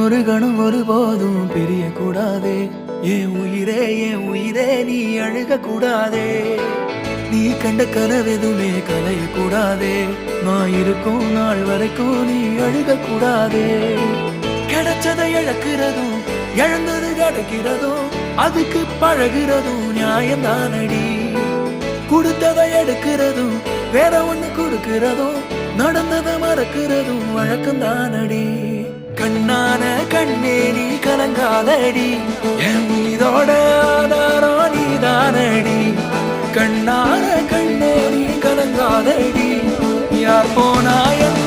ஒரு கணம் ஒருபோதும் பிரிய கூடாதே. என் உயிரே நீ அழுக கூடாதே. நீ கண்ட கனவெதுமே கலைய கூடாதே. நான் இருக்கும் நாள் வரைக்கும் நீ அழுக கூடாதே. கிடைச்சதை இழக்கிறதும் இழந்தது கிடைக்கிறதும் அதுக்கு பழகிறதும் நியாயம்தானடி. கொடுத்ததை எடுக்கிறதும் வேற ஒண்ணு கொடுக்கிறதும் நடந்ததை மறக்கிறதும் வழக்கம்தானடி. கண்ணான கண்ணே நீ கலங்காதடி. என் மீதோட ஆதாரம் நீதானடி. கண்ணான கண்ணே நீ கலங்காதடி. யார் போனா என்ன